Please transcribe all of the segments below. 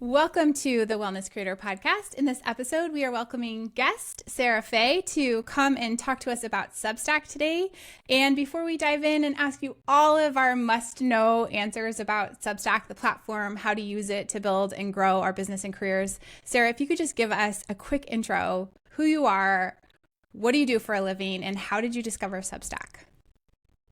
Welcome to the Wellness Creator Podcast. In this episode, we are welcoming guest Sarah Fay to come and talk to us about Substack today. And before we dive in and ask you all of our must-know answers about Substack, the platform, how to use it to build and grow our business and careers, Sarah, if you could just give us a quick intro, who you are, what do you do for a living, and how did you discover Substack?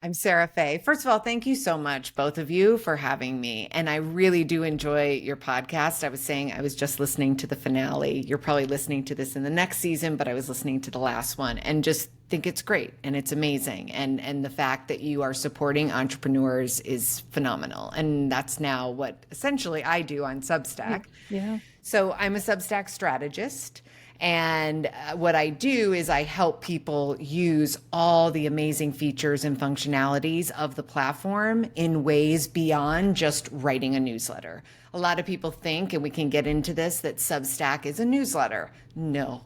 I'm Sarah Fay. First of all, thank you so much, both of you, for having me. And I really do enjoy your podcast. I was saying I was just listening to the finale. You're probably listening to this in the next season, but I was listening to the last one and just think it's great and it's amazing. And the fact that you are supporting entrepreneurs is phenomenal. And that's now what essentially I do on Substack. Yeah. So I'm a Substack strategist. And what I do is I help people use all the amazing features and functionalities of the platform in ways beyond just writing a newsletter. A lot of people think, and we can get into this, that Substack is a newsletter. No.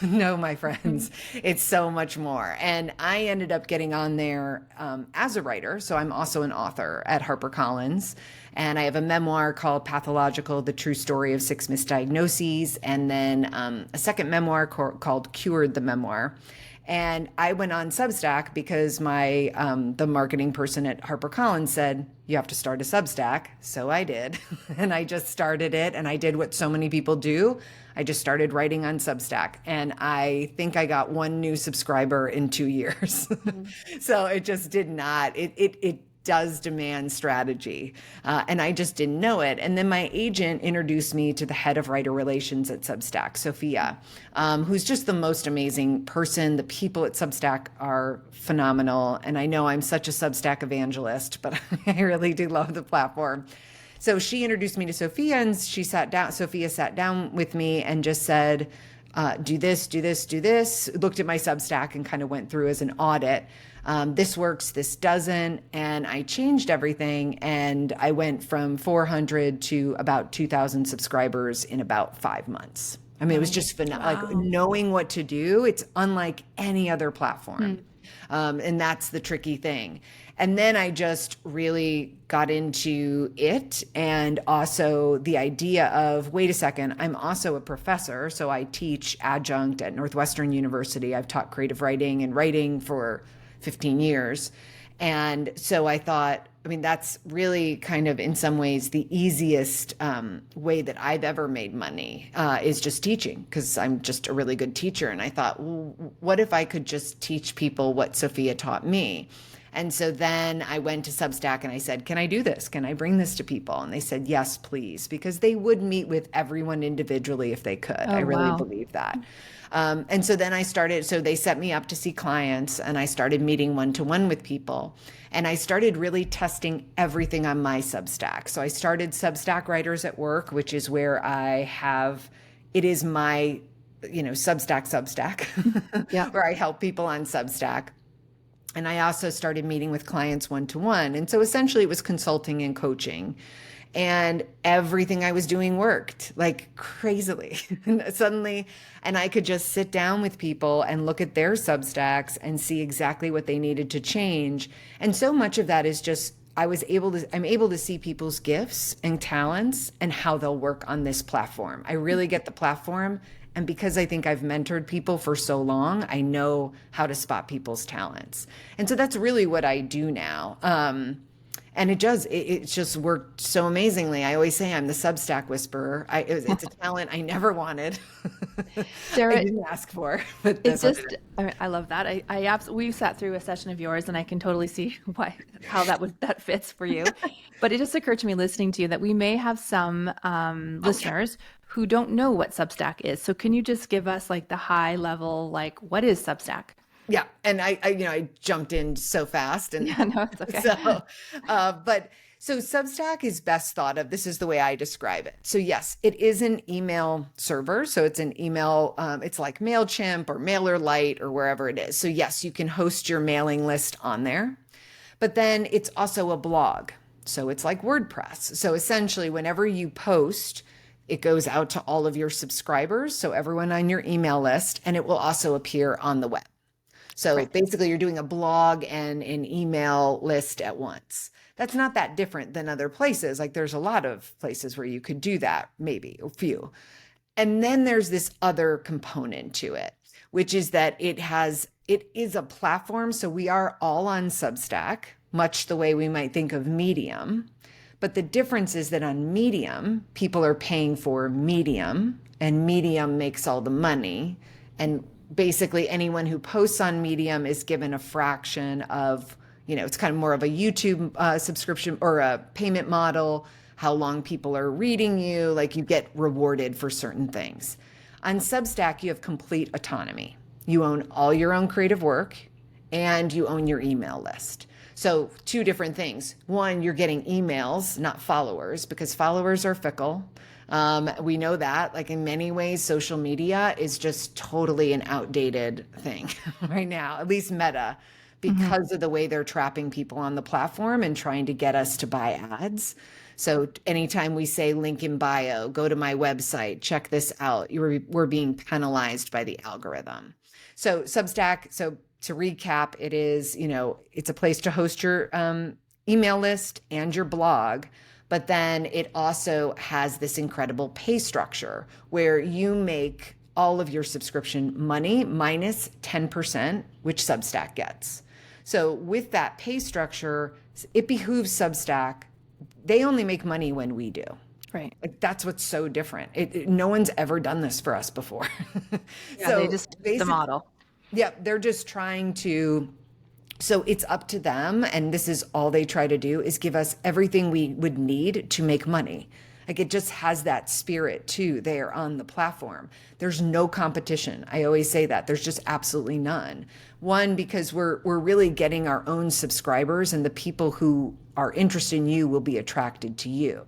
No, my friends, it's so much more. And I ended up getting on there as a writer. So I'm also an author at HarperCollins. And I have a memoir called Pathological, The True Story of Six Misdiagnoses. And then a second memoir called Cured the Memoir. And I went on Substack because my the marketing person at HarperCollins said, you have to start a Substack. So I did. And I just started it. And I did what so many people do. I just started writing on Substack. And I think I got one new subscriber in 2 years. So it just did not, it does demand strategy. And I just didn't know it. And then my agent introduced me to the head of writer relations at Substack, Sophia, who's just the most amazing person. The people at Substack are phenomenal. And I know I'm such a Substack evangelist, but I really do love the platform. So she introduced me to Sophia, and Sophia sat down with me and just said, do this, do this, do this. Looked at my Substack and kind of went through as an audit. This works, this doesn't. And I changed everything. And I went from 400 to about 2,000 subscribers in about 5 months. I mean, it was just phenomenal. Like knowing what to do. It's unlike any other platform. And that's the tricky thing. And then I just really got into it, and also the idea of, wait a second, I'm also a professor. So I teach adjunct at Northwestern University. I've taught creative writing and writing for 15 years. And so I thought, I mean, that's really kind of in some ways the easiest way that I've ever made money is just teaching, because I'm just a really good teacher. And I thought, well, what if I could just teach people what Sophia taught me? And so then I went to Substack and I said, can I do this? Can I bring this to people? And they said, yes, please, because they would meet with everyone individually if they could. I really believe that. And so then I started, so they set me up to see clients, and I started meeting one-to-one with people. And I started really testing everything on my Substack. So I started Substack Writers at Work, which is where it is my, Substack, where I help people on Substack. And I also started meeting with clients one-to-one. And so essentially it was consulting and coaching. And everything I was doing worked like crazily suddenly. And I could just sit down with people and look at their Substacks and see exactly what they needed to change. And so much of that is just, I'm able to see people's gifts and talents and how they'll work on this platform. I really get the platform. And because I think I've mentored people for so long, I know how to spot people's talents. And so that's really what I do now. And it's just worked so amazingly. I always say I'm the Substack whisperer. It's a talent I never wanted. Sarah, I didn't ask for, but I love that. We sat through a session of yours, and I can totally see how that fits for you. But it just occurred to me listening to you that we may have some listeners who don't know what Substack is. So can you just give us like the high level, like what is Substack? Yeah. And I jumped in so fast, and Yeah, no, it's okay. So Substack is best thought of, this is the way I describe it. So yes, it is an email server. So it's an email, it's like MailChimp or MailerLite or wherever it is. So yes, you can host your mailing list on there, but then it's also a blog. So it's like WordPress. So essentially whenever you post, it goes out to all of your subscribers. So everyone on your email list, and it will also appear on the web. So basically you're doing a blog and an email list at once. That's not that different than other places. Like there's a lot of places where you could do that, maybe a few. And then there's this other component to it, which is that it is a platform. So we are all on Substack, much the way we might think of Medium. But the difference is that on Medium, people are paying for Medium, and Medium makes all the money. And basically anyone who posts on Medium is given a fraction of, it's kind of more of a YouTube subscription or a payment model, how long people are reading you, like you get rewarded for certain things. On Substack, you have complete autonomy. You own all your own creative work and you own your email list. So two different things. One, you're getting emails, not followers, because followers are fickle. We know that, like in many ways, social media is just totally an outdated thing right now, at least Meta, because of the way they're trapping people on the platform and trying to get us to buy ads. So anytime we say link in bio, go to my website, check this out, we're being penalized by the algorithm. So Substack, so to recap, it is, it's a place to host your email list and your blog, but then it also has this incredible pay structure where you make all of your subscription money minus 10%, which Substack gets. So with that pay structure, it behooves Substack. They only make money when we do. Right. Like that's what's so different. No one's ever done this for us before. Yeah, so they just the model. Yeah, they're just trying to. So it's up to them, and this is all they try to do is give us everything we would need to make money. Like it just has that spirit too there on the platform. There's no competition. I always say that. There's just absolutely none. One, because we're really getting our own subscribers, and the people who are interested in you will be attracted to you.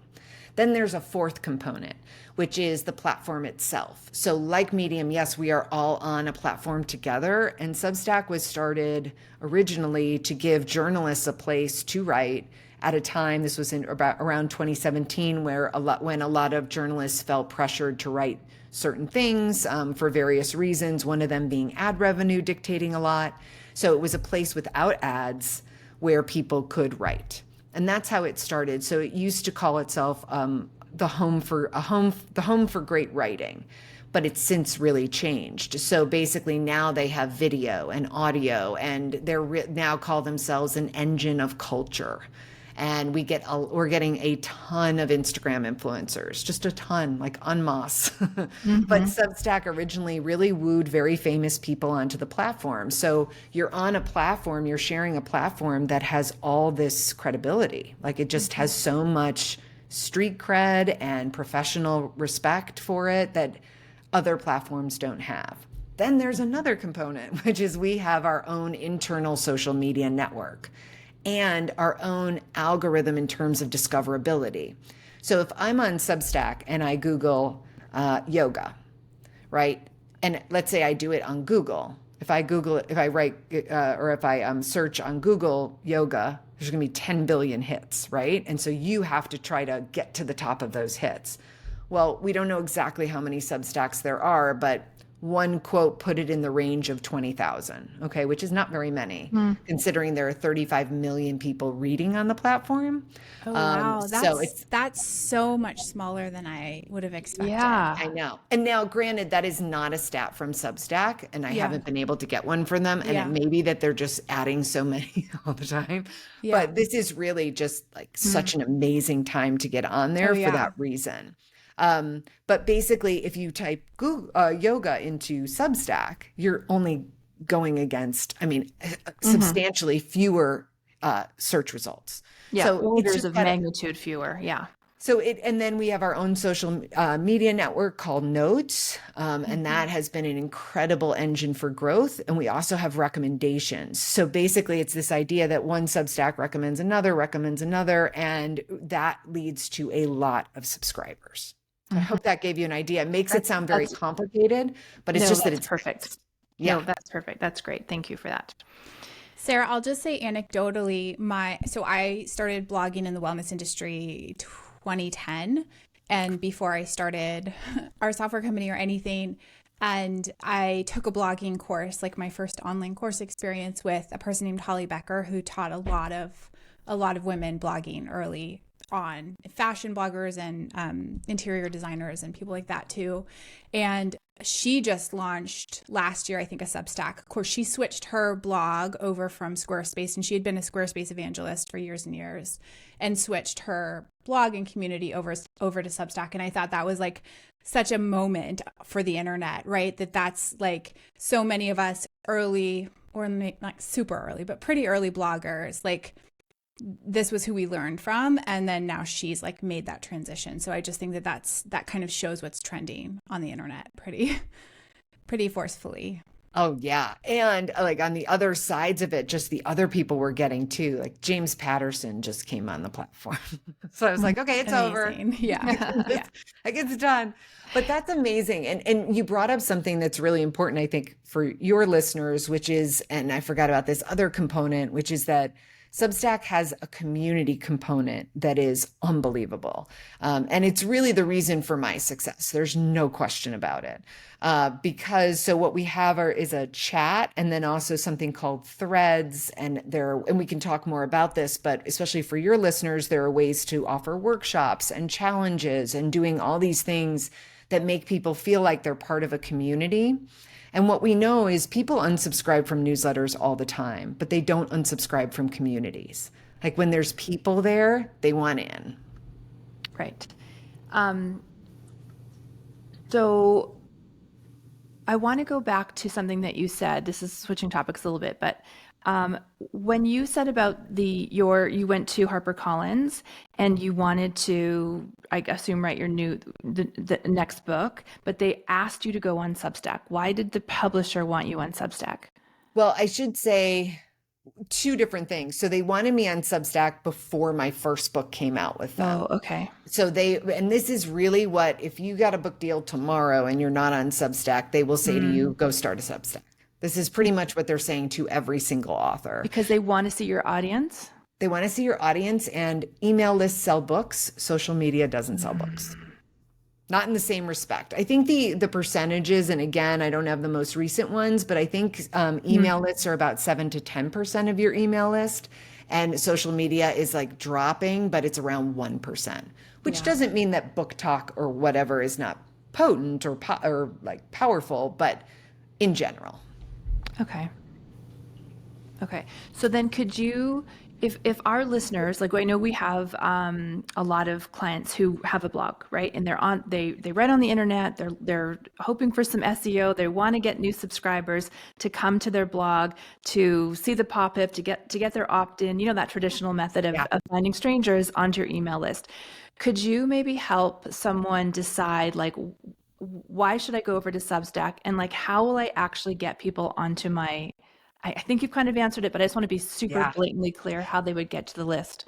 Then there's a fourth component, which is the platform itself. So like Medium, yes, we are all on a platform together, and Substack was started originally to give journalists a place to write at a time, this was in around 2017, when a lot of journalists felt pressured to write certain things for various reasons, one of them being ad revenue dictating a lot. So it was a place without ads where people could write. And that's how it started. So it used to call itself the home for great writing, but it's since really changed. So basically now they have video and audio, and they're now call themselves an engine of culture. And we're getting a ton of Instagram influencers, just a ton, like en masse. But Substack originally really wooed very famous people onto the platform. So you're on a platform, you're sharing a platform that has all this credibility. Like it just has so much street cred and professional respect for it that other platforms don't have. Then there's another component, which is we have our own internal social media network and our own algorithm in terms of discoverability. So if I'm on Substack and I Google yoga, right? And let's say I do it on Google. If I search on Google yoga, there's gonna be 10 billion hits, right? And so you have to try to get to the top of those hits. Well, we don't know exactly how many Substacks there are, but one quote put it in the range of 20,000, okay, which is not very many, considering there are 35 million people reading on the platform. Oh, wow. So that's so much smaller than I would have expected. Yeah. I know. And now, granted, that is not a stat from Substack, and I haven't been able to get one from them. And it may be that they're just adding so many all the time. Yeah. But this is really just like such an amazing time to get on there for that reason. But basically, if you type Google, yoga into Substack, you're only going against, substantially fewer search results. Yeah, so orders of magnitude fewer. Yeah. So and then we have our own social media network called Notes, and that has been an incredible engine for growth. And we also have recommendations. So basically, it's this idea that one Substack recommends another, and that leads to a lot of subscribers. I hope that gave you an idea. It makes it sound very complicated, but it's just that it's perfect. Yeah, no, that's perfect. That's great. Thank you for that. Sarah, I'll just say anecdotally, so I started blogging in the wellness industry 2010, and before I started our software company or anything, And I took a blogging course, like my first online course experience, with a person named Holly Becker, who taught a lot of women blogging early on, fashion bloggers and interior designers and people like that too. And she just launched last year, I think, a Substack. Of course, she switched her blog over from Squarespace, and she had been a Squarespace evangelist for years and years, and switched her blog and community over to Substack. And I thought that was like such a moment for the internet, right? That's like so many of us early, or not super early, but pretty early bloggers, like this was who we learned from. And then now she's like made that transition. So I just think that kind of shows what's trending on the internet pretty forcefully. Oh yeah. And like on the other sides of it, just the other people we're getting too, like James Patterson just came on the platform. So I was like, okay, it's Amazing. over. Yeah. Yeah. Like it's done. But that's amazing. And you brought up something that's really important, I think, for your listeners, which is, and I forgot about this other component, which is that Substack has a community component that is unbelievable. And it's really the reason for my success. There's no question about it. Because what we have is a chat, and then also something called threads. And we can talk more about this, but especially for your listeners, there are ways to offer workshops and challenges and doing all these things that make people feel like they're part of a community. And what we know is people unsubscribe from newsletters all the time, but they don't unsubscribe from communities. Like when there's people there, they want in. Right. So I want to go back to something that you said. This is switching topics a little bit, but when you said about you went to HarperCollins and you wanted to, I assume, write the next book, but they asked you to go on Substack. Why did the publisher want you on Substack? Well, I should say two different things. So they wanted me on Substack before my first book came out with them. Oh, okay. So and this is really if you got a book deal tomorrow and you're not on Substack, they will say to you, go start a Substack. This is pretty much what they're saying to every single author. Because they want to see your audience? They want to see your audience, and email lists sell books. Social media doesn't sell books. Not in the same respect. I think the percentages, and again, I don't have the most recent ones, but I think email lists are about 7 to 10% of your email list. And social media is like dropping, but it's around 1%, which doesn't mean that book talk or whatever is not potent or like powerful, but in general. Okay. So then could you, if our listeners, like I know we have a lot of clients who have a blog, right? And they write on the internet, they're hoping for some SEO, they want to get new subscribers to come to their blog, to see the pop-up, to get their opt-in, that traditional method of finding strangers onto your email list. Could you maybe help someone decide, like, why should I go over to Substack, and like, how will I actually get people onto I think you've kind of answered it, but I just want to be super blatantly clear how they would get to the list.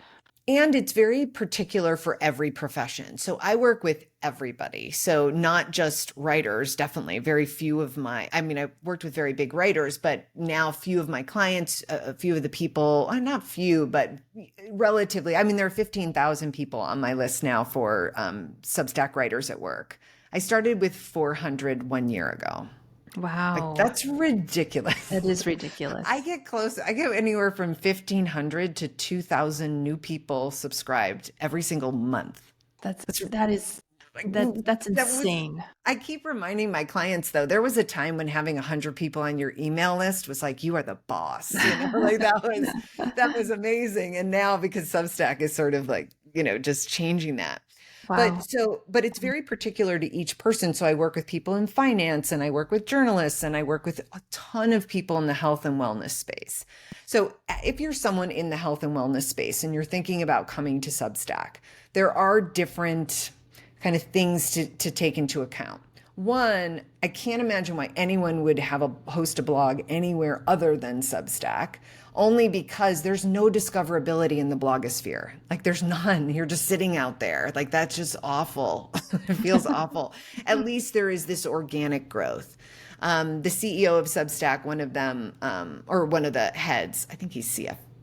And it's very particular for every profession. So I work with everybody. So not just writers, definitely. Very few of I've worked with very big writers, but now few of my clients, a few of the people, not few, but relatively, there are 15,000 people on my list now for Substack writers at work. I started with 400 1 year ago. Wow. Like, that's ridiculous. That is ridiculous. I get anywhere from 1,500 to 2,000 new people subscribed every single month. That's insane. I keep reminding my clients, though, there was a time when having 100 people on your email list was like, you are the boss. Like that was amazing. And now, because Substack is sort of like, just changing that. Wow. But it's very particular to each person. So I work with people in finance, and I work with journalists, and I work with a ton of people in the health and wellness space. So if you're someone in the health and wellness space and you're thinking about coming to Substack, there are different kind of things to take into account. One, I can't imagine why anyone would host a blog anywhere other than Substack, only because there's no discoverability in the blogosphere. Like, there's none. You're just sitting out there. Like, that's just awful. It feels awful. At least there is this organic growth. The CEO of Substack, one of them, or one of the heads, I think he's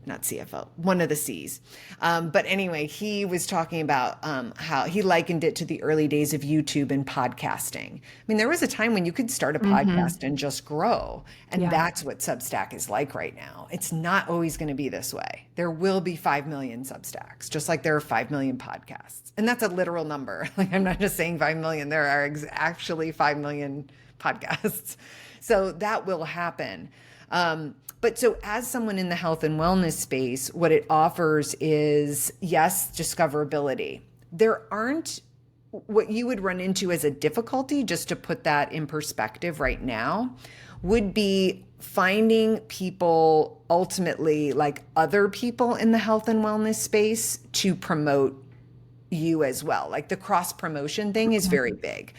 not CFO, one of the C's. But anyway, he was talking about how he likened it to the early days of YouTube and podcasting. I mean, there was a time when you could start a podcast and just grow. And that's what Substack is like right now. It's not always going to be this way. There will be 5 million Substacks, just like there are 5 million podcasts. And that's a literal number. Like, I'm not just saying 5 million. There are actually 5 million podcasts. So that will happen. But so as someone in the health and wellness space, what it offers is, yes, discoverability. There aren't what you would run into as a difficulty, just to put that in perspective right now, would be finding people ultimately, like other people in the health and wellness space, to promote you as well. Like the cross promotion thing is very big.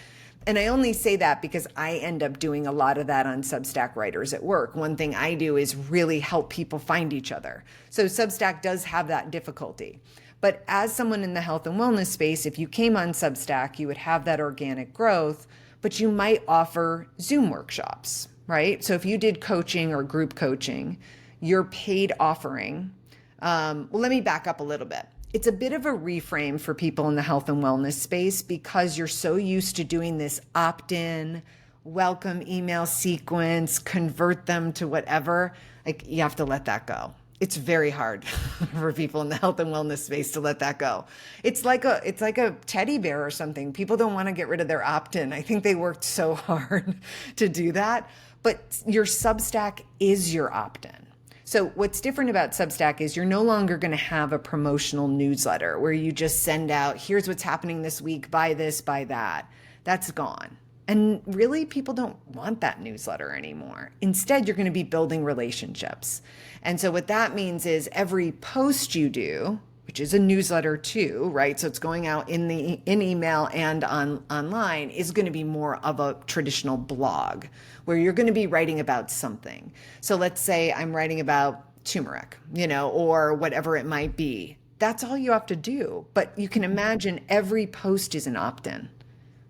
And I only say that because I end up doing a lot of that on Substack Writers at Work. One thing I do is really help people find each other. So Substack does have that difficulty. But as someone in the health and wellness space, if you came on Substack, you would have that organic growth, but you might offer Zoom workshops, right? So if you did coaching or group coaching, your paid offering, well, let me back up a little bit. It's a bit of a reframe for people in the health and wellness space because you're so used to doing this opt-in, welcome email sequence, convert them to whatever. Like, you have to let that go. It's very hard for people in the health and wellness space to let that go. It's like a teddy bear or something. People don't want to get rid of their opt-in. I think they worked so hard to do that. But your Substack is your opt-in. So what's different about Substack is you're no longer going to have a promotional newsletter where you just send out, here's what's happening this week, buy this, buy that. That's gone. And really, people don't want that newsletter anymore. Instead, you're going to be building relationships. And so what that means is every post you do, which is a newsletter too, right? So it's going out in email and online, is going to be more of a traditional blog where you're going to be writing about something. So let's say I'm writing about turmeric, or whatever it might be. That's all you have to do. But you can imagine every post is an opt-in.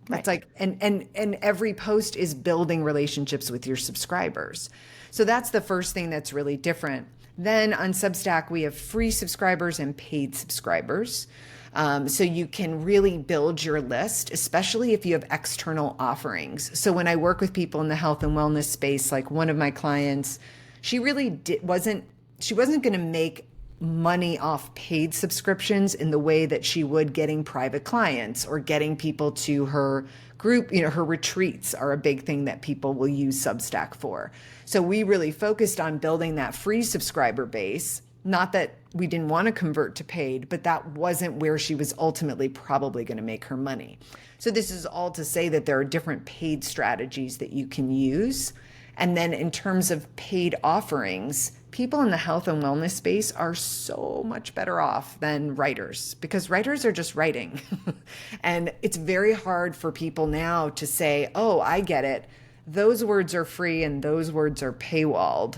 That's like, and every post is building relationships with your subscribers. So that's the first thing that's really different. Then on Substack, we have free subscribers and paid subscribers. So you can really build your list, especially if you have external offerings. So when I work with people in the health and wellness space, like one of my clients, she really wasn't going to make money off paid subscriptions in the way that she would getting private clients or getting people to her group. Her retreats are a big thing that people will use Substack for. So we really focused on building that free subscriber base. Not that we didn't want to convert to paid, but that wasn't where she was ultimately probably going to make her money. So this is all to say that there are different paid strategies that you can use. And then in terms of paid offerings, people in the health and wellness space are so much better off than writers because writers are just writing. And it's very hard for people now to say, oh, I get it. Those words are free and those words are paywalled.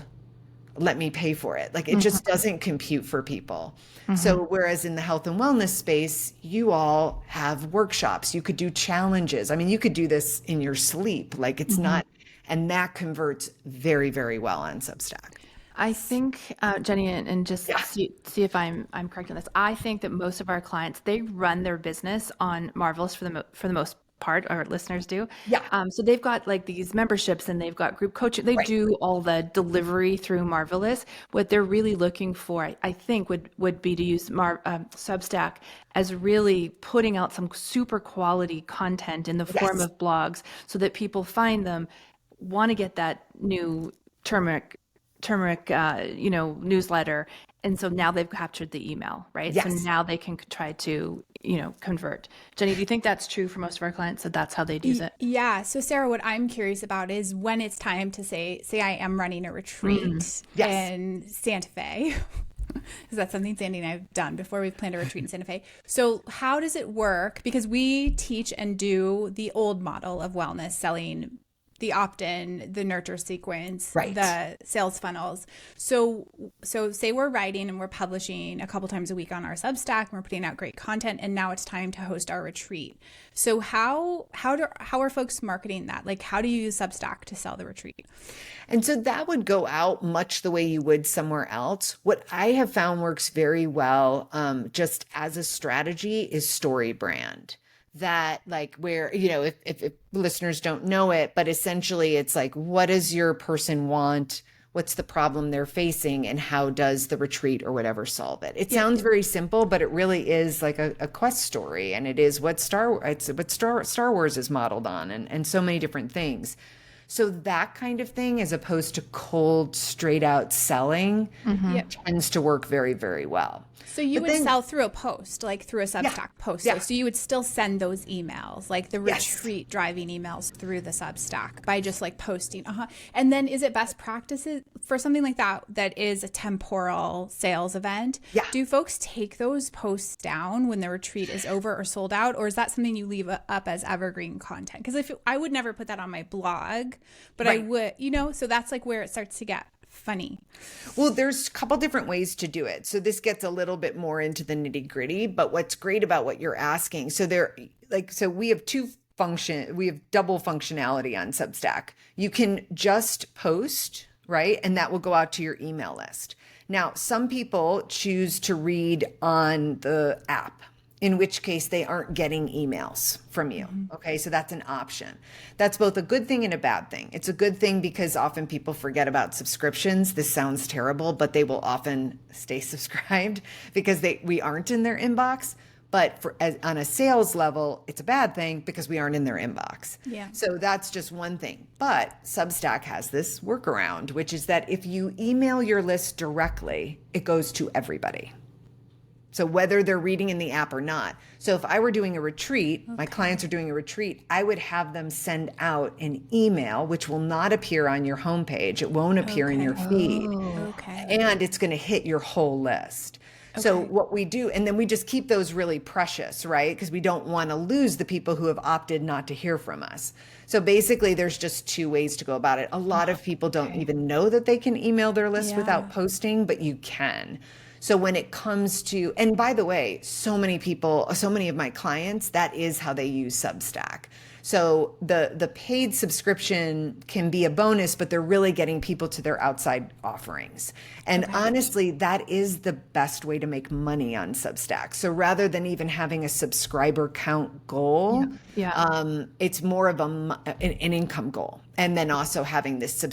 Let me pay for it. Like, it just doesn't compute for people. So whereas in the health and wellness space, you all have workshops, you could do challenges. I mean, you could do this in your sleep. Like, it's not, and that converts very, very well on Substack. I think, Jenny, and just see if I'm correct on this. I think that most of our clients, they run their business on Marvelous for the most part. Our listeners do. Yeah. So they've got like these memberships and they've got group coaching. They do all the delivery through Marvelous. What they're really looking for, I think, would be to use Substack as really putting out some super quality content in the form of blogs so that people find them, want to get that new turmeric newsletter. And so now they've captured the email, right? Yes. So now they can try to, convert. Jenny, do you think that's true for most of our clients, that that's how they'd use it? Yeah. So Sarah, what I'm curious about is when it's time to say I am running a retreat in Santa Fe. Is that something Sandy and I have done before? We've planned a retreat in Santa Fe. So how does it work? Because we teach and do the old model of wellness, selling the opt-in, the nurture sequence, Right. the sales funnels. So say we're writing and we're publishing a couple times a week on our Substack and we're putting out great content, and now it's time to host our retreat. So how are folks marketing that? Like, how do you use Substack to sell the retreat? And so that would go out much the way you would somewhere else. What I have found works very well, just as a strategy, is story brand. That, like, where, if listeners don't know it, but essentially it's like, what does your person want? What's the problem they're facing? And how does the retreat or whatever solve it? It sounds very simple, but it really is like a quest story. And it is what Star Wars is modeled on, and so many different things. So that kind of thing, as opposed to cold, straight out selling, tends to work very, very well. So you would sell through a post, like through a Substack post. Yeah. So you would still send those emails, like the retreat driving emails, through the Substack by just like posting. And then is it best practices for something like that is a temporal sales event? Yeah. Do folks take those posts down when the retreat is over or sold out? Or is that something you leave up as evergreen content? Because I would never put that on my blog, but I would, so that's like where it starts to get funny. Well, there's a couple different ways to do it. So this gets a little bit more into the nitty gritty, but what's great about what you're asking, so we have we have double functionality on Substack. You can just post, right? And that will go out to your email list. Now, some people choose to read on the app, in which case they aren't getting emails from you. Okay, so that's an option. That's both a good thing and a bad thing. It's a good thing because often people forget about subscriptions. This sounds terrible, but they will often stay subscribed because we aren't in their inbox. But on a sales level, it's a bad thing because we aren't in their inbox. Yeah. So that's just one thing. But Substack has this workaround, which is that if you email your list directly, it goes to everybody. So whether they're reading in the app or not. So if I were doing a retreat, my clients are doing a retreat, I would have them send out an email, which will not appear on your homepage. It won't appear in your feed. And it's going to hit your whole list. So what we do, and then we just keep those really precious, right? Because we don't want to lose the people who have opted not to hear from us. So basically, there's just two ways to go about it. A lot of people don't even know that they can email their list without posting, but you can. So when it comes to, and by the way, so many of my clients, that is how they use Substack. So the paid subscription can be a bonus, but they're really getting people to their outside offerings. And honestly, that is the best way to make money on Substack. So rather than even having a subscriber count goal, it's more of an income goal. And then also having this,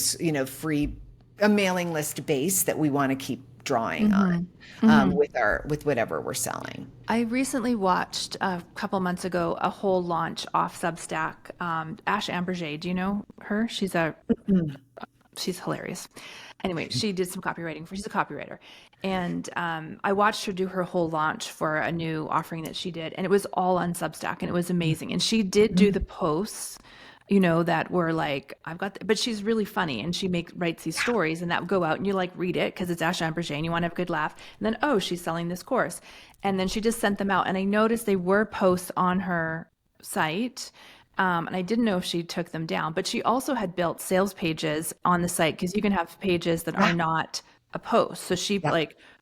free, a mailing list base that we want to keep drawing on with whatever we're selling. I recently watched a couple months ago a whole launch off Substack. Ash Amberjay, do you know her? She's hilarious. Anyway, she did some copywriting she's a copywriter. And I watched her do her whole launch for a new offering that she did. And it was all on Substack and it was amazing. And she did do the posts, that were like, but she's really funny and she writes these stories and that go out and you like read it because it's Ash Amberjay and you want to have a good laugh. And then, she's selling this course. And then she just sent them out. And I noticed they were posts on her site. And I didn't know if she took them down, but she also had built sales pages on the site because you can have pages that are not a post. So she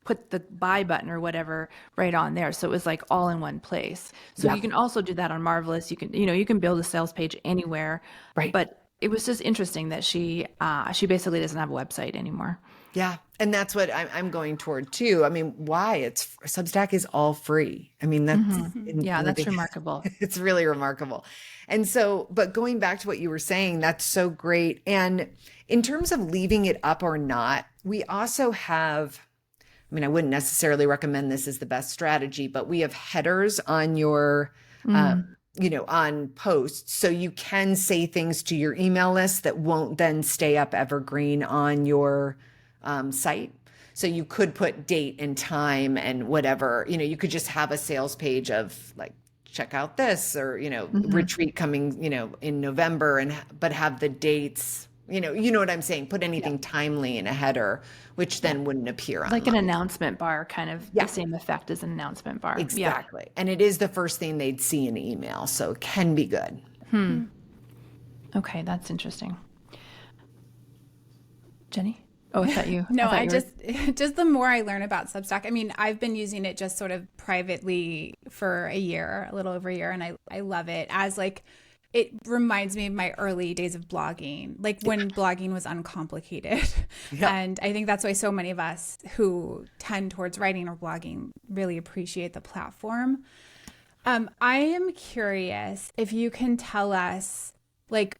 put the buy button or whatever right on there. So it was like all in one place. So you can also do that on Marvelous. You can, you can build a sales page anywhere. Right. But it was just interesting that she basically doesn't have a website anymore. Yeah. And that's what I'm going toward too. I mean, why? Substack is all free. I mean, that's remarkable. It's really remarkable. And so, but going back to what you were saying, that's so great. And in terms of leaving it up or not, we also have, I wouldn't necessarily recommend this as the best strategy, but we have headers on your, on posts. So you can say things to your email list that won't then stay up evergreen on your site. So you could put date and time and whatever, you could just have a sales page of like, check out this or, retreat coming, in November but have the dates, you know what I'm saying? Put anything timely in a header, which then wouldn't appear like an announcement bar, kind of the same effect as an announcement bar. Exactly. And it is the first thing they'd see in email. So it can be good. Okay, that's interesting. Jenny? Oh, I thought you. No, I thought just the more I learn about Substack, I mean, I've been using it just sort of privately for a year, a little over a year, and I love it as like, it reminds me of my early days of blogging, like when blogging was uncomplicated. Yeah. And I think that's why so many of us who tend towards writing or blogging really appreciate the platform. I am curious if you can tell us, like,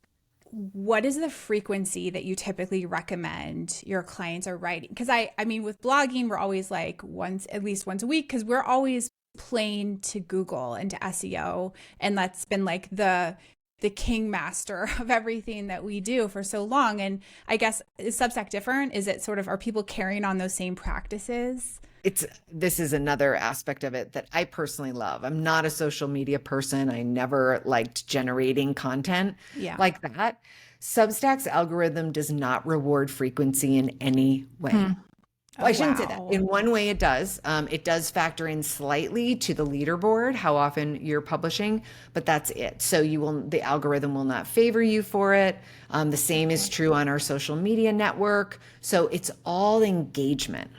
what is the frequency that you typically recommend your clients are writing? Because I mean, with blogging, we're always like at least once a week, because we're always playing to Google and to SEO, and that's been like the king master of everything that we do for so long. And I guess, is Substack different? Is it sort of, are people carrying on those same practices? This is another aspect of it that I personally love. I'm not a social media person. I never liked generating content like that. Substack's algorithm does not reward frequency in any way. Well, I shouldn't say that. In one way, it does. It does factor in slightly to the leaderboard, how often you're publishing, but that's it. So the algorithm will not favor you for it. The same is true on our social media network. So it's all engagement.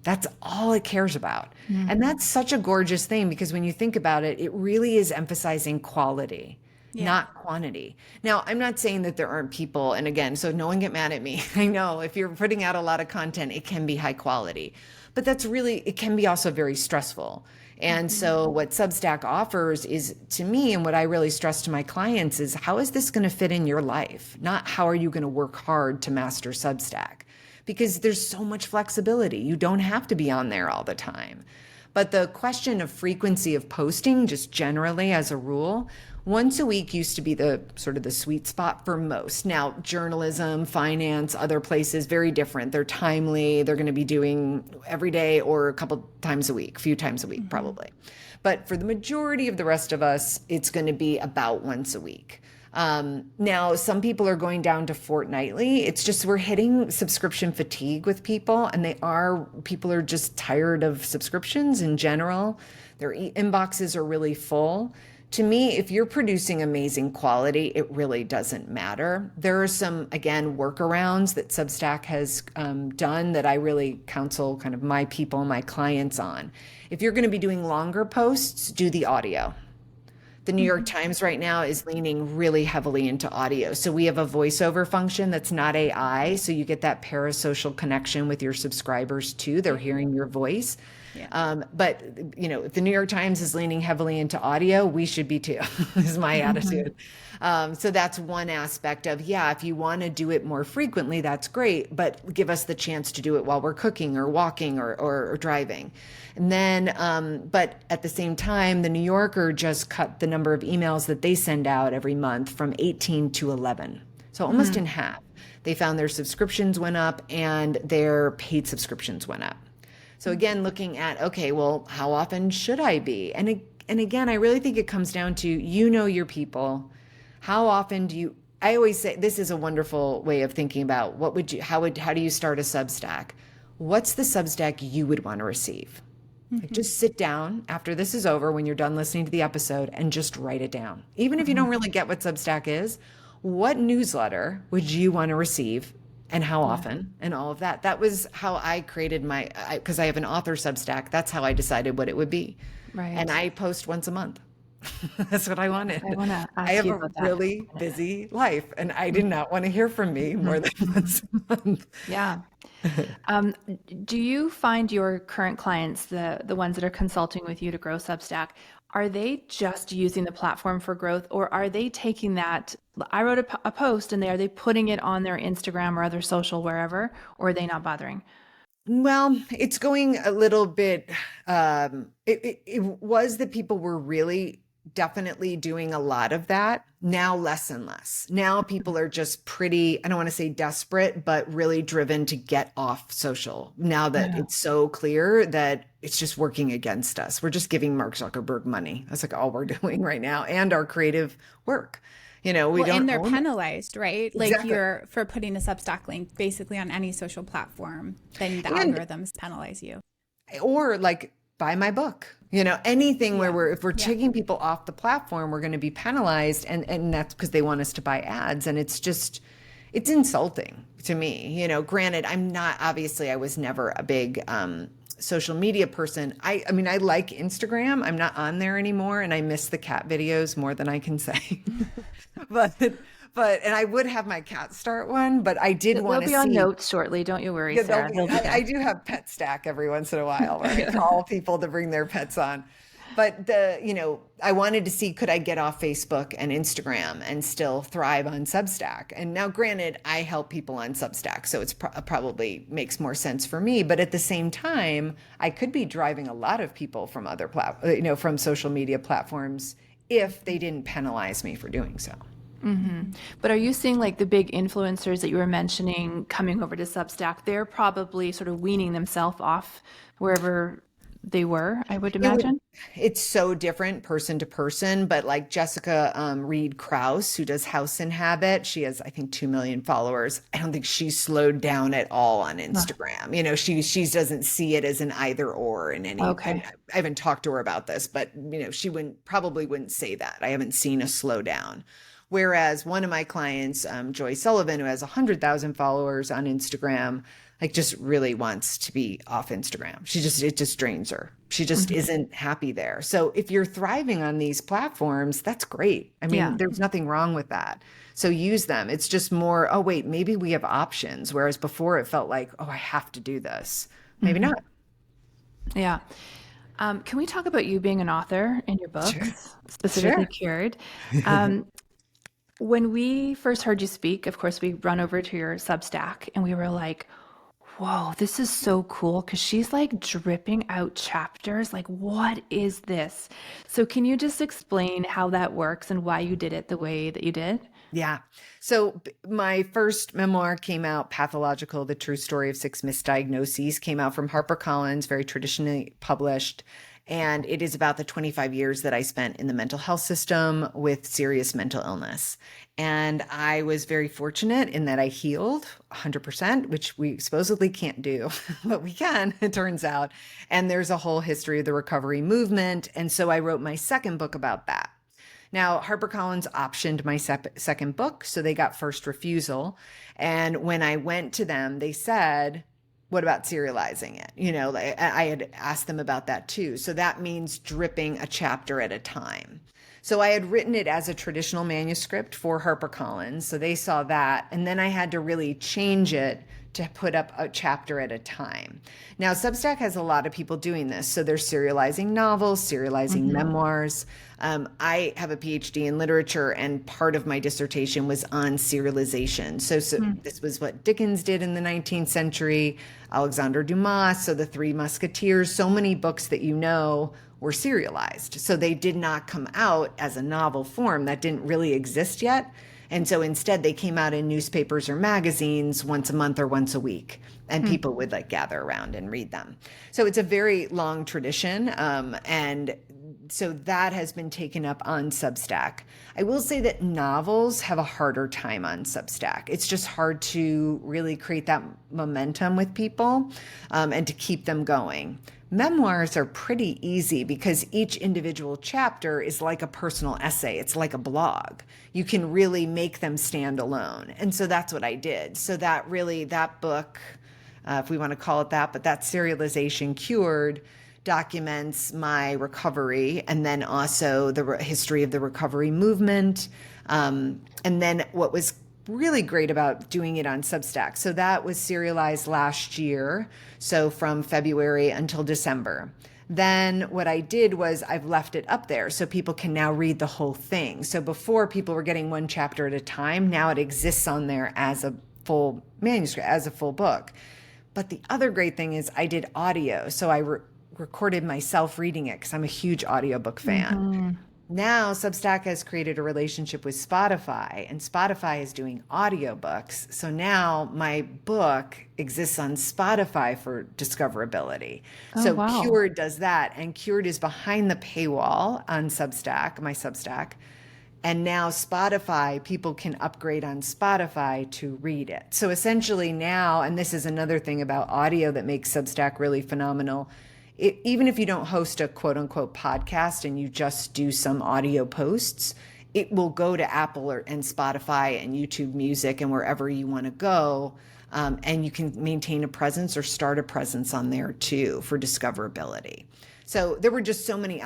That's all it cares about. And that's such a gorgeous thing, because when you think about it, it really is emphasizing quality, not quantity. Now, I'm not saying that there aren't people, and again, so no one get mad at me. I know if you're putting out a lot of content, it can be high quality, but it can be also very stressful. And so what Substack offers is, to me, and what I really stress to my clients is, how is this going to fit in your life? Not how are you going to work hard to master Substack? Because there's so much flexibility. You don't have to be on there all the time. But the question of frequency of posting, just generally as a rule, once a week used to be the sort of the sweet spot for most. Now, journalism, finance, other places, very different. They're timely. They're going to be doing every day or a few times a week, probably. But for the majority of the rest of us, it's going to be about once a week. Now, some people are going down to fortnightly. It's just, we're hitting subscription fatigue with people, and people are just tired of subscriptions in general. Their inboxes are really full. To me, if you're producing amazing quality, it really doesn't matter. There are some, again, workarounds that Substack has done that I really counsel kind of my people, my clients on. If you're going to be doing longer posts, do the audio. The New York Times right now is leaning really heavily into audio. So we have a voiceover function that's not AI. So you get that parasocial connection with your subscribers too. They're hearing your voice. But if the New York Times is leaning heavily into audio, we should be too, is my attitude. So that's one aspect of, if you want to do it more frequently, that's great, but give us the chance to do it while we're cooking or walking or driving. And then, but at the same time, the New Yorker just cut the number of emails that they send out every month from 18 to 11. So almost in half. They found their subscriptions went up and their paid subscriptions went up. So again, looking at, okay, well, how often should I be? And again, I really think it comes down to, your people. How often I always say, this is a wonderful way of thinking about how do you start a Substack? What's the Substack you would want to receive? Like, just sit down after this is over, when you're done listening to the episode, and just write it down. Even if you don't really get what Substack is, what newsletter would you want to receive? And how often, and all of that. That was how I created because I have an author Substack. That's how I decided what it would be. Right. And I post once a month. That's what I wanted. I want to ask I have you a about that. really busy life, and I did not want to hear from me more than once a month. Yeah. Do you find your current clients, the ones that are consulting with you to grow Substack, are they just using the platform for growth, or are they taking that, I wrote a post, and are they putting it on their Instagram or other social, wherever, or are they not bothering? Well, it's going a little bit, it was that people were really definitely doing a lot of that. Now, less and less. Now people are just pretty, I don't want to say desperate, but really driven to get off social. Now that it's so clear that it's just working against us. We're just giving Mark Zuckerberg money. That's like all we're doing right now, and our creative work. We don't. And they're penalized, right? Like, Exactly. you're for putting a Substack link basically on any social platform, then the algorithms penalize you. Or like buy my book. Anything where if we're taking people off the platform, we're going to be penalized. And that's because they want us to buy ads. And it's insulting to me. Granted, I was never a big social media person. I mean, I like Instagram. I'm not on there anymore. And I miss the cat videos more than I can say. And I would have my cat start one, but I did want to see. They'll be on notes shortly. Don't you worry, Sarah. I do have Pet Stack every once in a while where I call people to bring their pets on. But I wanted to see, could I get off Facebook and Instagram and still thrive on Substack? And now, granted, I help people on Substack, so it's probably makes more sense for me. But at the same time, I could be driving a lot of people from other from social media platforms if they didn't penalize me for doing so. Mm-hmm. But are you seeing like the big influencers that you were mentioning coming over to Substack? They're probably sort of weaning themselves off wherever they were, I would imagine. It's so different person to person, but like Jessica Reed Krause, who does House and Habit, she has, I think, 2 million followers. I don't think she's slowed down at all on Instagram. She doesn't see it as an either or in any. Okay. I haven't talked to her about this, but she probably wouldn't say that. I haven't seen a slowdown. Whereas one of my clients, Joy Sullivan, who has 100,000 followers on Instagram, like just really wants to be off Instagram. It just drains her. She just isn't happy there. So if you're thriving on these platforms, that's great. I mean, there's nothing wrong with that. So use them. It's just more, oh, wait, maybe we have options. Whereas before it felt like, oh, I have to do this. Maybe not. Yeah. Can we talk about you being an author in your books, specifically Cured? When we first heard you speak, of course, we run over to your Substack and we were like, whoa, this is so cool because she's like dripping out chapters. Like, what is this? So can you just explain how that works and why you did it the way that you did? Yeah. So my first memoir came out, Pathological, The True Story of 6 Misdiagnoses, came out from HarperCollins, very traditionally published. And it is about the 25 years that I spent in the mental health system with serious mental illness. And I was very fortunate in that I healed 100%, which we supposedly can't do, but we can, it turns out. And there's a whole history of the recovery movement. And so I wrote my second book about that. Now, HarperCollins optioned my second book, so they got first refusal. And when I went to them, they said, what about serializing it? I had asked them about that too. So that means dripping a chapter at a time. So I had written it as a traditional manuscript for HarperCollins. So they saw that. And then I had to really change it to put up a chapter at a time. Now, Substack has a lot of people doing this. So they're serializing novels, serializing memoirs. I have a PhD in literature, and part of my dissertation was on serialization. So this was what Dickens did in the 19th century, Alexandre Dumas, so the Three Musketeers, so many books that were serialized. So they did not come out as a novel form. That didn't really exist yet. And so instead they came out in newspapers or magazines once a month or once a week, and people would like gather around and read them. So it's a very long tradition. And so that has been taken up on Substack. I will say that novels have a harder time on Substack. It's just hard to really create that momentum with people and to keep them going. Memoirs are pretty easy because each individual chapter is like a personal essay. It's like a blog. You can really make them stand alone. And so that's what I did. So that book, if we want to call it that, but that serialization, Cured, documents my recovery and then also the history of the recovery movement. And then what was really great about doing it on Substack. So that was serialized last year. So from February until December. Then what I did was I've left it up there so people can now read the whole thing. So before people were getting one chapter at a time, now it exists on there as a full manuscript, as a full book. But the other great thing is I did audio. So I recorded myself reading it because I'm a huge audiobook fan. Now Substack has created a relationship with Spotify, and Spotify is doing audiobooks. So now my book exists on Spotify for discoverability. Wow. Cured does that, and Cured is behind the paywall on Substack, my Substack. And now Spotify, people can upgrade on Spotify to read it. So essentially now, and this is another thing about audio that makes Substack really phenomenal, even if you don't host a quote unquote podcast and you just do some audio posts, it will go to Apple and Spotify and YouTube Music and wherever you want to go. And you can maintain a presence or start a presence on there too for discoverability. So there were just so many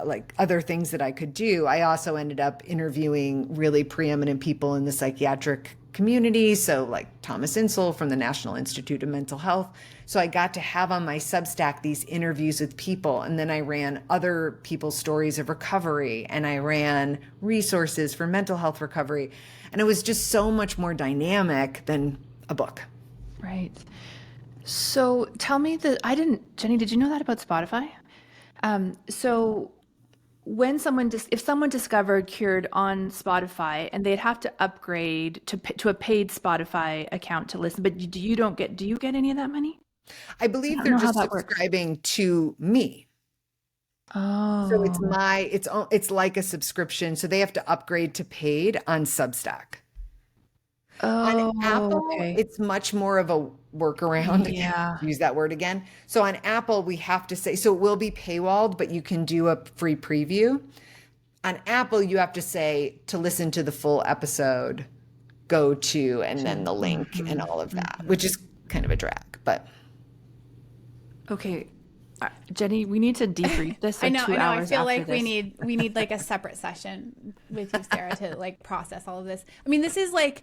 like other things that I could do. I also ended up interviewing really preeminent people in the psychiatric community. So like Thomas Insel from the National Institute of Mental Health. So I got to have on my Substack these interviews with people. And then I ran other people's stories of recovery, and I ran resources for mental health recovery. And it was just so much more dynamic than a book. Right. So tell me Jenny, did you know that about Spotify? So when if someone discovered Cured on Spotify, and they'd have to upgrade to a paid Spotify account to listen, but do you get any of that money? I believe they're just subscribing to me. Oh. So it's like a subscription. So they have to upgrade to paid on Substack. Oh, on Apple, okay. It's much more of a workaround. Yeah. Use that word again. So on Apple, we have to say, so it will be paywalled, but you can do a free preview. On Apple, you have to say, to listen to the full episode, go to, and then the link and all of that, which is kind of a drag, but. Okay. Jenny, we need to debrief this. I know. I feel like this. we need like a separate session with you, Sarah, to like process all of this. I mean, this is like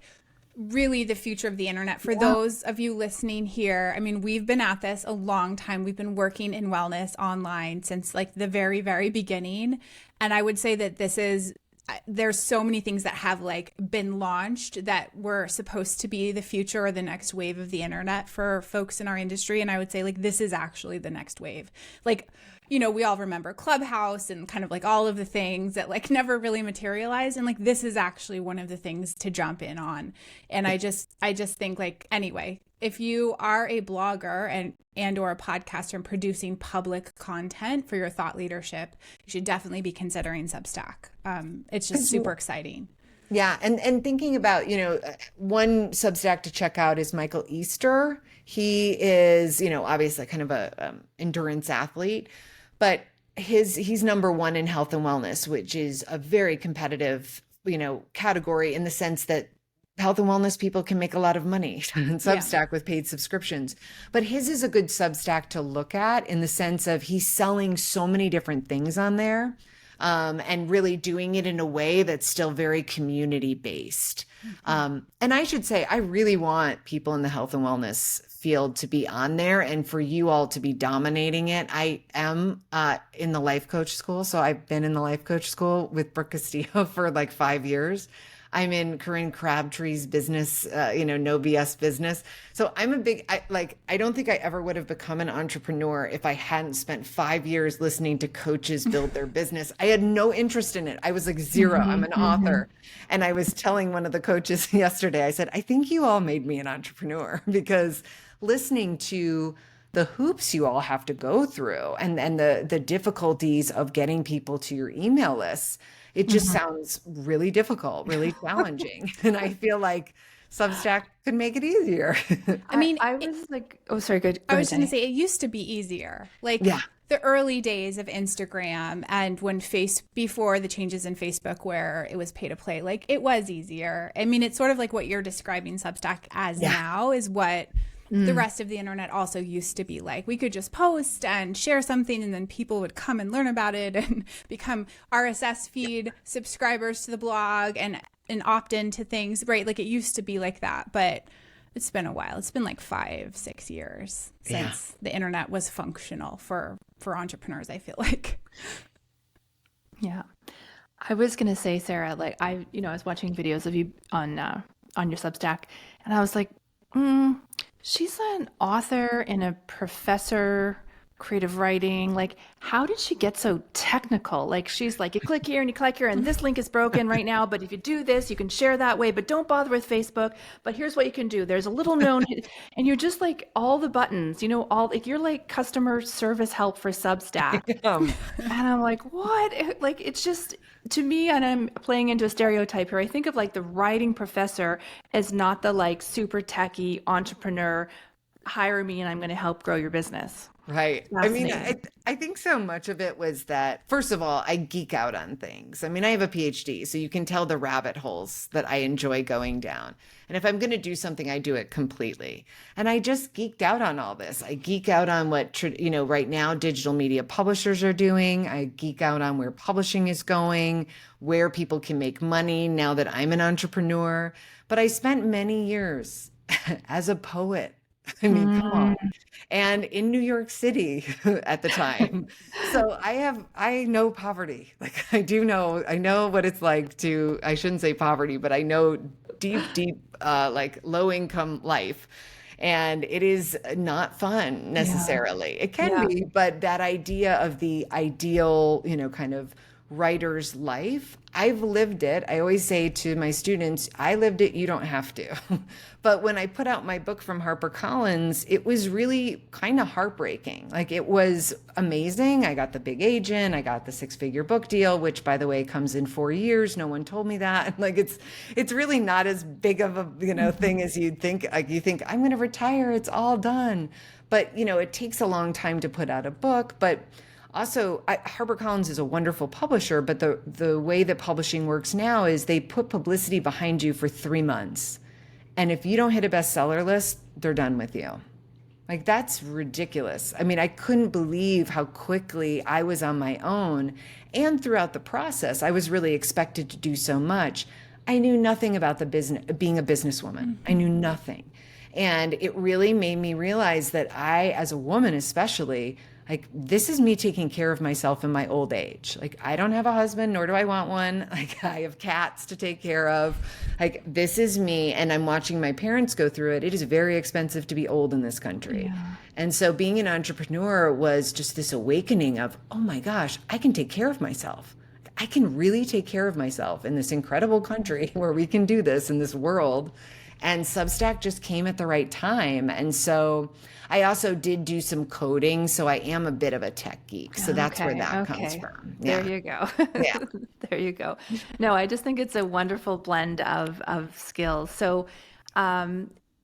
really the future of the internet for those of you listening here. I mean, we've been at this a long time. We've been working in wellness online since like the very, very beginning. And I would say that there's so many things that have like been launched that were supposed to be the future or the next wave of the internet for folks in our industry. And I would say like, this is actually the next wave. Like, you know, we all remember Clubhouse and kind of like all of the things that like never really materialized. And like, this is actually one of the things to jump in on. And I just think like, anyway, if you are a blogger and or a podcaster and producing public content for your thought leadership, you should definitely be considering Substack. It's just super exciting. Yeah. And thinking about, one Substack to check out is Michael Easter. He is, obviously kind of a endurance athlete, but he's number one in health and wellness, which is a very competitive, category in the sense that health and wellness people can make a lot of money on Substack with paid subscriptions. But his is a good Substack to look at in the sense of he's selling so many different things on there. And really doing it in a way that's still very community based. And I should say, I really want people in the health and wellness field to be on there and for you all to be dominating it. I am in the life coach school. So I've been in the life coach school with Brooke Castillo for like 5 years. I'm in Corinne Crabtree's business, no BS business. So I'm I don't think I ever would have become an entrepreneur if I hadn't spent 5 years listening to coaches build their business. I had no interest in it. I was like zero. I'm an author. And I was telling one of the coaches yesterday, I said, I think you all made me an entrepreneur because listening to the hoops you all have to go through and the difficulties of getting people to your email lists, it just sounds really difficult, really challenging. And I feel like Substack could make it easier. I mean, I was like, oh, sorry, good. I was going to say it used to be easier. Like the early days of Instagram and before the changes in Facebook where it was pay to play, like it was easier. I mean, it's sort of like what you're describing Substack as now is what the rest of the internet also used to be like. We could just post and share something and then people would come and learn about it and become RSS feed subscribers to the blog and opt into things, right? Like it used to be like that, but it's been a while. It's been like 5-6 years since the internet was functional for entrepreneurs, I feel like. Yeah. I was going to say, Sarah, like I was watching videos of you on your Substack and I was like, she's an author and a professor, creative writing. Like, how did she get so technical? Like, she's like, you click here and you click here and this link is broken right now. But if you do this, you can share that way, but don't bother with Facebook. But here's what you can do. There's a little known, and you're just like all the buttons, you're like customer service help for Substack. And I'm like, what? Like, it's just, to me, and I'm playing into a stereotype here, I think of like the writing professor as not the like super techie entrepreneur, hire me and I'm going to help grow your business. Right. I mean, Fascinating. I think so much of it was that, first of all, I geek out on things. I mean, I have a PhD, so you can tell the rabbit holes that I enjoy going down. And if I'm going to do something, I do it completely. And I just geeked out on all this. I geek out on what, right now digital media publishers are doing. I geek out on where publishing is going, where people can make money now that I'm an entrepreneur. But I spent many years as a poet. I mean, come on. Mm, And in New York City at the time. So I know poverty. Like I know what it's like to, I shouldn't say poverty, but I know deep, like low income life. And it is not fun yeah. necessarily. It can Yeah. be, but that idea of the ideal, kind of writer's life, I've lived it. I always say to my students, I lived it, you don't have to. But when I put out my book from HarperCollins, it was really kind of heartbreaking. Like it was amazing. I got the big agent, I got the six-figure book deal, which by the way comes in 4 years. No one told me that. Like it's really not as big of a, thing as you'd think. Like you think I'm going to retire, it's all done. But, it takes a long time to put out a book, but also, HarperCollins is a wonderful publisher, but the way that publishing works now is they put publicity behind you for 3 months. And if you don't hit a bestseller list, they're done with you. Like, that's ridiculous. I mean, I couldn't believe how quickly I was on my own. And throughout the process, I was really expected to do so much. I knew nothing about the business, being a businesswoman. I knew nothing. And it really made me realize that I, as a woman especially, like this is me taking care of myself in my old age. Like I don't have a husband, nor do I want one. Like I have cats to take care of. Like this is me, and I'm watching my parents go through it. It is very expensive to be old in this country. Yeah. And so being an entrepreneur was just this awakening of, oh my gosh, I can take care of myself. I can really take care of myself in this incredible country where we can do this in this world. And Substack just came at the right time. And so I also did do some coding. So I am a bit of a tech geek. So that's where Okay, that comes okay. from. There Yeah. you go. Yeah. There you go. No, I just think it's a wonderful blend of skills. So,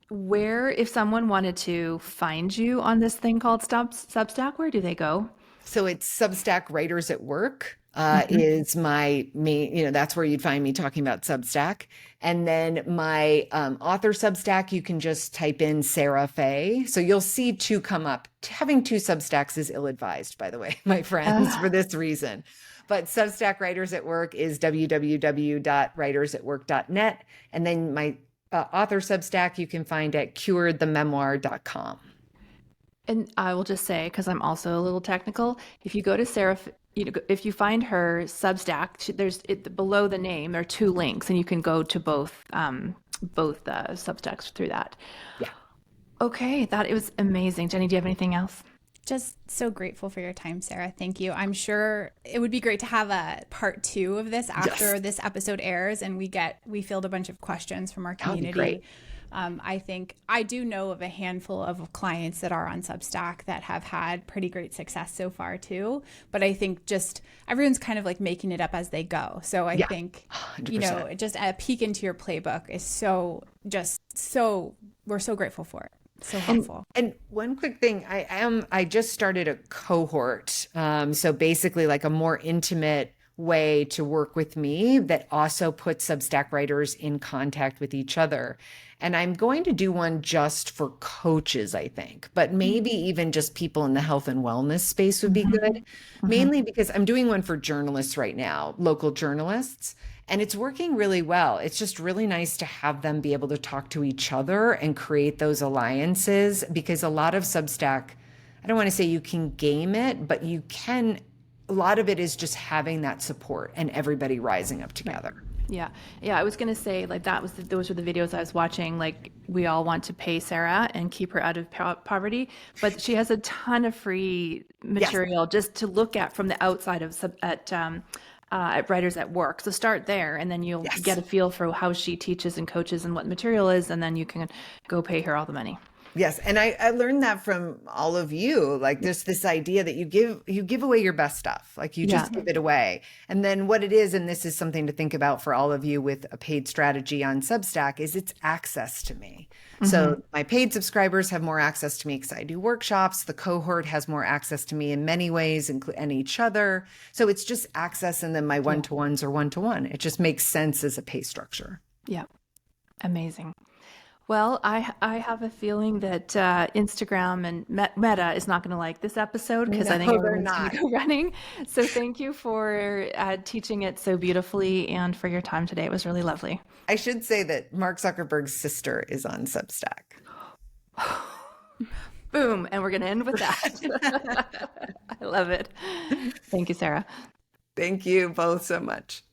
where, if someone wanted to find you on this thing called Substack, where do they go? So it's Substack Writers at Work Mhm. is my main, that's where you'd find me talking about Substack. And then my author Substack, you can just type in Sarah Fay. So you'll see two come up. Having two Substacks is ill-advised, by the way, my friends, for this reason. But Substack Writers at Work is www.writersatwork.net. And then my author Substack, you can find at curedthememoir.com. And I will just say, because I'm also a little technical, if you go to Sarah, if you find her Substack, there's below the name, there are two links, and you can go to both Substacks through that. Yeah. Okay, that it was amazing. Jenny, do you have anything else? Just so grateful for your time, Sarah. Thank you. I'm sure it would be great to have a part 2 of this after Yes. this episode airs and we field a bunch of questions from our That would be community. great. I think I do know of a handful of clients that are on Substack that have had pretty great success so far too. But I think just everyone's kind of like making it up as they go. So I Yeah. think, 100%. just a peek into your playbook is we're so grateful for it. So helpful. And one quick thing, I just started a cohort. So basically like a more intimate way to work with me that also puts Substack writers in contact with each other. And I'm going to do one just for coaches, I think, but maybe even just people in the health and wellness space would be good. Mainly because I'm doing one for journalists right now, local journalists, and it's working really well. It's just really nice to have them be able to talk to each other and create those alliances, because a lot of Substack, I don't want to say you can game it, but you can, a lot of it is just having that support and everybody rising up together. Yeah. Yeah. I was going to say, like, those were the videos I was watching. Like, we all want to pay Sarah and keep her out of poverty, but she has a ton of free material just to look at from the outside of at Writers at Work. So start there, and then you'll get a feel for how she teaches and coaches and what the material is, and then you can go pay her all the money. Yes. And I learned that from all of you. Like there's this idea that you give away your best stuff. Like you just give it away. And then what it is, and this is something to think about for all of you with a paid strategy on Substack, is it's access to me. So my paid subscribers have more access to me because I do workshops. The cohort has more access to me in many ways and each other. So it's just access, and then my one-to-ones are one-to-one. It just makes sense as a pay structure. Yeah. Amazing. Well, I have a feeling that Instagram and Meta is not going to like this episode because I think everyone's going to go running. So thank you for teaching it so beautifully and for your time today. It was really lovely. I should say that Mark Zuckerberg's sister is on Substack. Boom. And we're going to end with that. I love it. Thank you, Sarah. Thank you both so much.